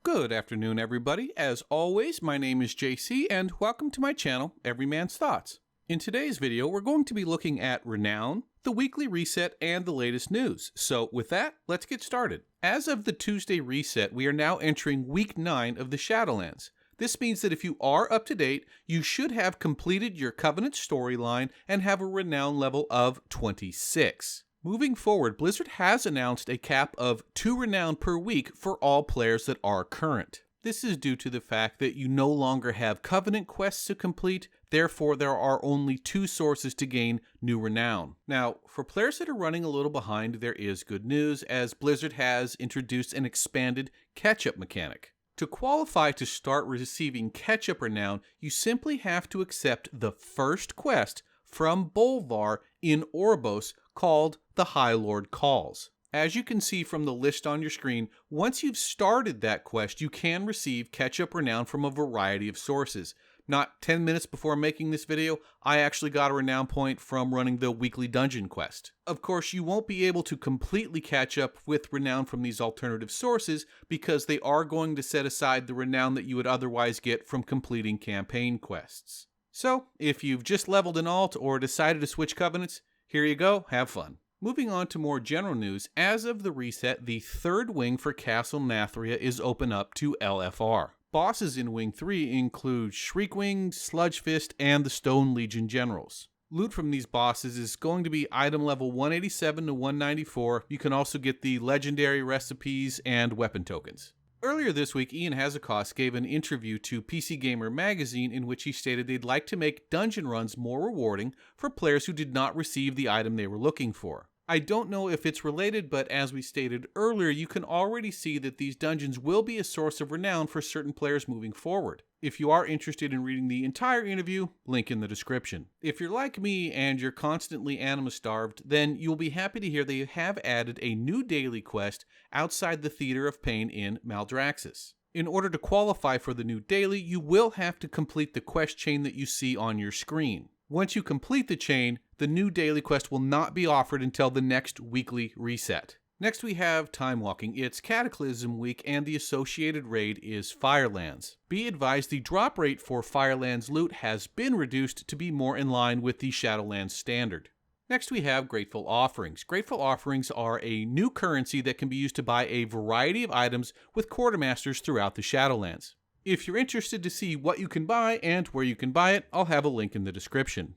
Good afternoon, everybody. As always, my name is JC, and welcome to my channel, Every Man's Thoughts. In today's video, we're going to be looking at Renown, the weekly reset, and the latest news. So with that, let's get started. As of the Tuesday reset, we are now entering Week 9 of the Shadowlands. This means that if you are up to date, you should have completed your Covenant storyline and have a Renown level of 26. Moving forward, Blizzard has announced a cap of 2 Renown per week for all players that are current. This is due to the fact that you no longer have Covenant quests to complete, therefore there are only 2 sources to gain new Renown. Now, for players that are running a little behind, there is good news, as Blizzard has introduced an expanded Ketchup mechanic. To qualify to start receiving Ketchup Renown, you simply have to accept the first quest from Bolvar in Oribos called the High Lord Calls. As you can see from the list on your screen, once you've started that quest, you can receive Ketchup Renown from a variety of sources. Not 10 minutes before making this video, I actually got a Renown point from running the weekly dungeon quest. Of course, you won't be able to completely catch up with Renown from these alternative sources because they are going to set aside the Renown that you would otherwise get from completing campaign quests. So, if you've just leveled an alt or decided to switch covenants, here you go, have fun. Moving on to more general news, as of the reset, the third wing for Castle Nathria is open up to LFR. Bosses in Wing 3 include Shriekwing, Sludgefist, and the Stone Legion Generals. Loot from these bosses is going to be item level 187 to 194. You can also get the legendary recipes and weapon tokens. Earlier this week, Ian Hazakoss gave an interview to PC Gamer magazine in which he stated they'd like to make dungeon runs more rewarding for players who did not receive the item they were looking for. I don't know if it's related, but as we stated earlier, you can already see that these dungeons will be a source of renown for certain players moving forward. If you are interested in reading the entire interview, link in the description. If you're like me and you're constantly anima-starved, then you'll be happy to hear they have added a new daily quest outside the Theater of Pain in Maldraxxus. In order to qualify for the new daily, you will have to complete the quest chain that you see on your screen. Once you complete the chain, the new daily quest will not be offered until the next weekly reset. Next we have Time Walking. It's Cataclysm Week and the associated raid is Firelands. Be advised the drop rate for Firelands loot has been reduced to be more in line with the Shadowlands standard. Next we have Grateful Offerings. Grateful Offerings are a new currency that can be used to buy a variety of items with quartermasters throughout the Shadowlands. If you're interested to see what you can buy and where you can buy it, I'll have a link in the description.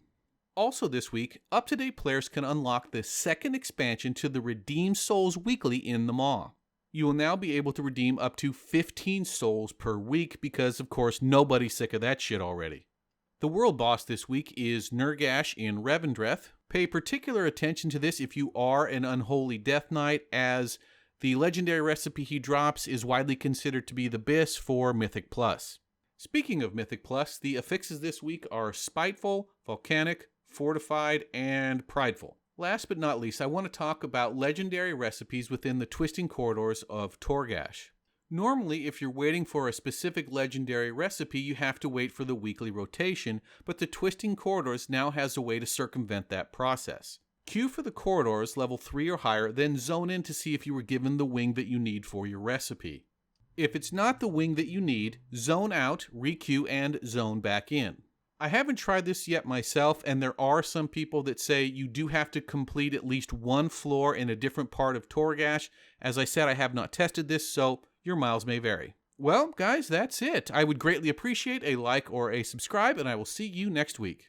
Also this week, up-to-date players can unlock the second expansion to the Redeem Souls Weekly in the Maw. You will now be able to redeem up to 15 souls per week because, of course, nobody's sick of that shit already. The world boss this week is Nergash in Revendreth. Pay particular attention to this if you are an Unholy Death Knight, as the legendary recipe he drops is widely considered to be the BIS for Mythic Plus. Speaking of Mythic Plus, the affixes this week are Spiteful, Volcanic, Fortified, and Prideful. Last but not least, I want to talk about legendary recipes within the Twisting Corridors of Torgash. Normally, if you're waiting for a specific legendary recipe, you have to wait for the weekly rotation, but the Twisting Corridors now has a way to circumvent that process. Queue for the corridors, level 3 or higher, then zone in to see if you were given the wing that you need for your recipe. If it's not the wing that you need, zone out, re-queue, and zone back in. I haven't tried this yet myself, and there are some people that say you do have to complete at least one floor in a different part of Torgash. As I said, I have not tested this, so your miles may vary. Well, guys, that's it. I would greatly appreciate a like or a subscribe, and I will see you next week.